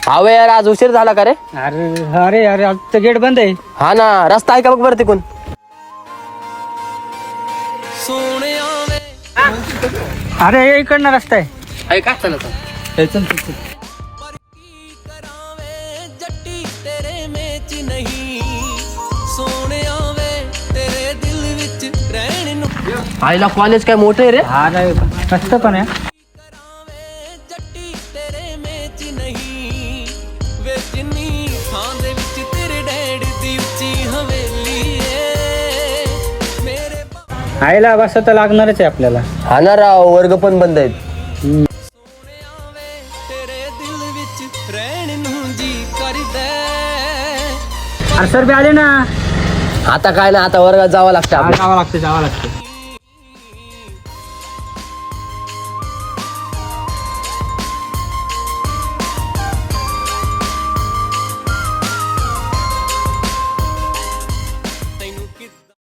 हवे यार, आज उशीर झाला का रे? अरे अरे अरे आज तर गेट बंद आहे. हा ना, रस्ता आहे का बघ बरं तिकून. अरे इकडनं रस्ता आहे. आहे का? चला चल चल चल. आईला कॉलेज काय मोठं आहे रे. हा नाही मस्त पण आहे. आईला बस तर लागणारच आहे आपल्याला. हा ना राव, वर्ग पण बंद आहेत. अरे सर बी आले ना. आता काय ना, आता वर्गात जावं लागतं आपल्याला. जावं लागतं.